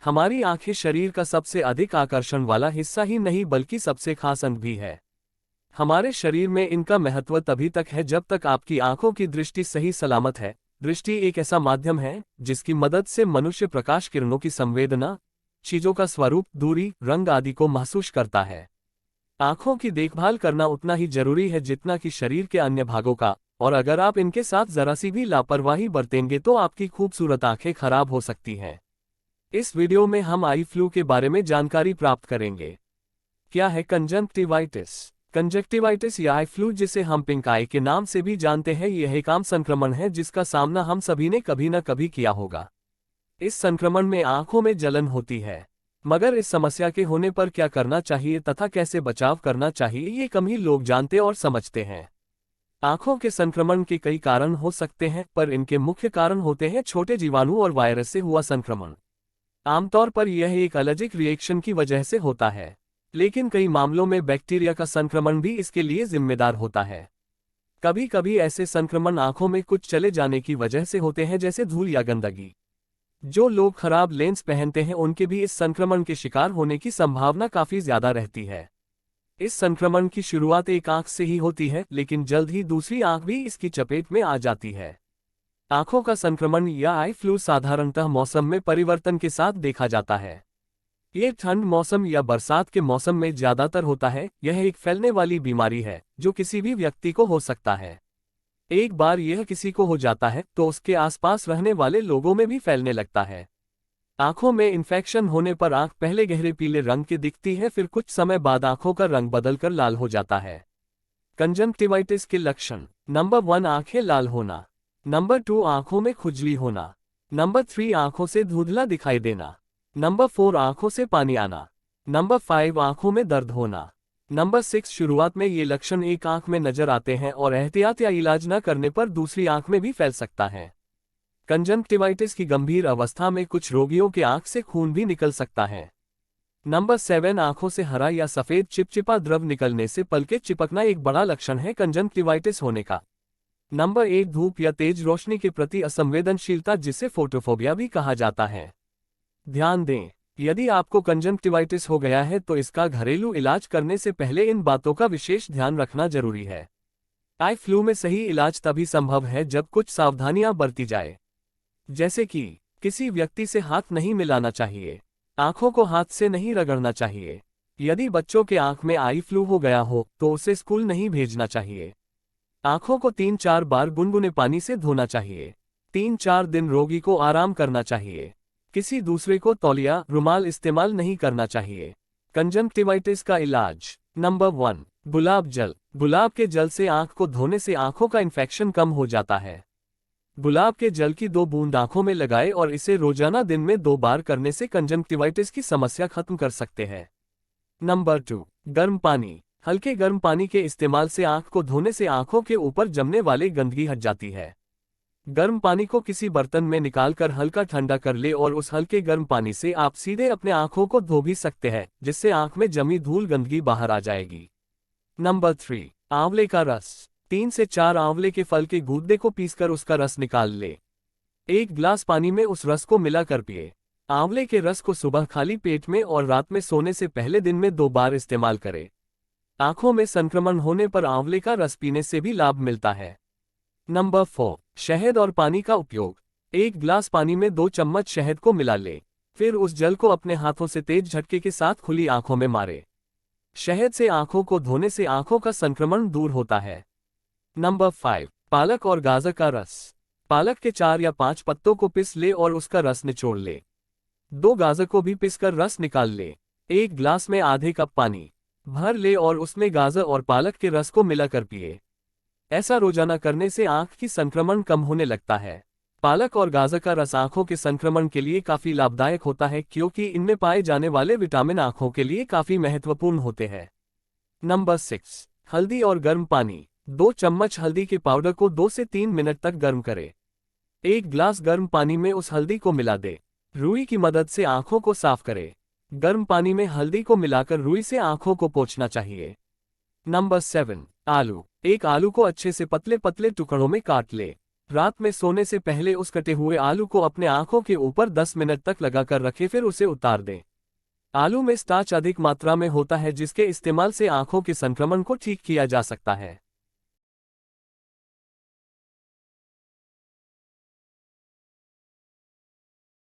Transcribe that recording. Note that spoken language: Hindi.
हमारी आंखें शरीर का सबसे अधिक आकर्षण वाला हिस्सा ही नहीं बल्कि सबसे खास अंग भी है। हमारे शरीर में इनका महत्व तभी तक है जब तक आपकी आंखों की दृष्टि सही सलामत है। दृष्टि एक ऐसा माध्यम है जिसकी मदद से मनुष्य प्रकाश किरणों की संवेदना, चीजों का स्वरूप, दूरी, रंग आदि को महसूस करता है। आंखों की देखभाल करना उतना ही जरूरी है जितना कि शरीर के अन्य भागों का, और अगर आप इनके साथ जरा सी भी लापरवाही बरतेंगे तो आपकी खूबसूरत आंखें खराब हो सकती हैं। इस वीडियो में हम आई फ्लू के बारे में जानकारी प्राप्त करेंगे। क्या है कंजंक्टिवाइटिस? कंजक्टिवाइटिस या आई फ्लू, जिसे हम पिंक आई के नाम से भी जानते हैं, यह एक आम संक्रमण है जिसका सामना हम सभी ने कभी न कभी किया होगा। इस संक्रमण में आंखों में जलन होती है, मगर इस समस्या के होने पर क्या करना चाहिए तथा कैसे बचाव करना चाहिए ये कम ही लोग जानते और समझते हैं। आंखों के संक्रमण के कई कारण हो सकते हैं, पर इनके मुख्य कारण होते हैं छोटे जीवाणु और वायरस से हुआ संक्रमण। आमतौर पर यह एक एलर्जिक रिएक्शन की वजह से होता है, लेकिन कई मामलों में बैक्टीरिया का संक्रमण भी इसके लिए जिम्मेदार होता है। कभी कभी ऐसे संक्रमण आंखों में कुछ चले जाने की वजह से होते हैं, जैसे धूल या गंदगी। जो लोग खराब लेंस पहनते हैं उनके भी इस संक्रमण के शिकार होने की संभावना काफी ज्यादा रहती है। इस संक्रमण की शुरुआत एक आंख से ही होती है, लेकिन जल्द ही दूसरी आंख भी इसकी चपेट में आ जाती है। आंखों का संक्रमण या आई फ्लू साधारणतः मौसम में परिवर्तन के साथ देखा जाता है। ये ठंड मौसम या बरसात के मौसम में ज्यादातर होता है। यह एक फैलने वाली बीमारी है जो किसी भी व्यक्ति को हो सकता है। एक बार यह किसी को हो जाता है तो उसके आसपास रहने वाले लोगों में भी फैलने लगता है। आंखों में इन्फेक्शन होने पर आंख पहले गहरे पीले रंग की दिखती है, फिर कुछ समय बाद आंखों का रंग बदलकर लाल हो जाता है। कंजंक्टिवाइटिस के लक्षण: नंबर 1, आंखें लाल होना। नंबर 2, आंखों में खुजली होना। नंबर 3, आंखों से धुंधला दिखाई देना। नंबर 4, आंखों से पानी आना। नंबर 5, आंखों में दर्द होना। नंबर 6, शुरुआत में ये लक्षण एक आंख में नजर आते हैं और एहतियात या इलाज न करने पर दूसरी आंख में भी फैल सकता है। कंजंक्टिवाइटिस की गंभीर अवस्था में कुछ रोगियों के आंख से खून भी निकल सकता है। नंबर 7, आंखों से हरा या सफेद चिपचिपा द्रव निकलने से पलकें चिपकना एक बड़ा लक्षण है कंजंक्टिवाइटिस होने का। नंबर 1, धूप या तेज रोशनी के प्रति असंवेदनशीलता, जिसे फोटोफोबिया भी कहा जाता है। ध्यान दें, यदि आपको कंजंक्टिवाइटिस हो गया है तो इसका घरेलू इलाज करने से पहले इन बातों का विशेष ध्यान रखना जरूरी है। आई फ्लू में सही इलाज तभी संभव है जब कुछ सावधानियां बरती जाए, जैसे कि किसी व्यक्ति से हाथ नहीं मिलाना चाहिए, आंखों को हाथ से नहीं रगड़ना चाहिए। यदि बच्चों के आंख में आई फ्लू हो गया हो तो उसे स्कूल नहीं भेजना चाहिए। आंखों को 3-4 बार गुनगुने पानी से धोना चाहिए। 3-4 दिन रोगी को आराम करना चाहिए। किसी दूसरे को तौलिया, रुमाल इस्तेमाल नहीं करना चाहिए। कंजंक्टिवाइटिस का इलाज: नंबर 1, गुलाब जल। गुलाब के जल से आंख को धोने से आंखों का इन्फेक्शन कम हो जाता है। गुलाब के जल की 2 बूंद आंखों में लगाएं और इसे रोजाना दिन में 2 बार करने से कंजंक्टिवाइटिस की समस्या खत्म कर सकते हैं। नंबर 2, गर्म पानी। हल्के गर्म पानी के इस्तेमाल से आंख को धोने से आंखों के ऊपर जमने वाली गंदगी हट जाती है। गर्म पानी को किसी बर्तन में निकालकर हल्का ठंडा कर ले और उस हल्के गर्म पानी से आप सीधे अपने आंखों को धो भी सकते हैं, जिससे आंख में जमी धूल गंदगी बाहर आ जाएगी। नंबर 3, आंवले का रस। 3 से 4 आंवले के फल के गूदे को पीसकर उसका रस निकाल ले। 1 गिलास पानी में उस रस को मिलाकर पिए। आंवले के रस को सुबह खाली पेट में और रात में सोने से पहले दिन में 2 बार इस्तेमाल करें। आंखों में संक्रमण होने पर आंवले का रस पीने से भी लाभ मिलता है। नंबर 4, शहद और पानी का उपयोग। 1 गिलास पानी में 2 चम्मच शहद को मिला ले, फिर उस जल को अपने हाथों से तेज झटके के साथ खुली आंखों में मारे। शहद से आंखों को धोने से आंखों का संक्रमण दूर होता है। नंबर 5, पालक और गाजर का रस। पालक के 4 या 5 पत्तों को पीस ले और उसका रस निचोड़ ले। 2 गाजर को भी पीसकर रस निकाल ले। 1 गिलास में आधे कप पानी भर ले और उसमें गाजर और पालक के रस को मिलाकर पिए। ऐसा रोजाना करने से आंख की संक्रमण कम होने लगता है। पालक और गाजर का रस आंखों के संक्रमण के लिए काफी लाभदायक होता है, क्योंकि इनमें पाए जाने वाले विटामिन आंखों के लिए काफी महत्वपूर्ण होते हैं। नंबर 6, हल्दी और गर्म पानी। 2 चम्मच हल्दी के पाउडर को 2 से 3 मिनट तक गर्म करें। 1 गिलास गर्म पानी में उस हल्दी को मिला दे। रुई की मदद से आंखों को साफ करें। गर्म पानी में हल्दी को मिलाकर रुई से आंखों को पोंछना चाहिए। नंबर 7, आलू। 1 आलू को अच्छे से पतले पतले टुकड़ों में काट ले। रात में सोने से पहले उस कटे हुए आलू को अपने आंखों के ऊपर 10 मिनट तक लगाकर रखें, फिर उसे उतार दें। आलू में स्टार्च अधिक मात्रा में होता है, जिसके इस्तेमाल से आंखों के संक्रमण को ठीक किया जा सकता है।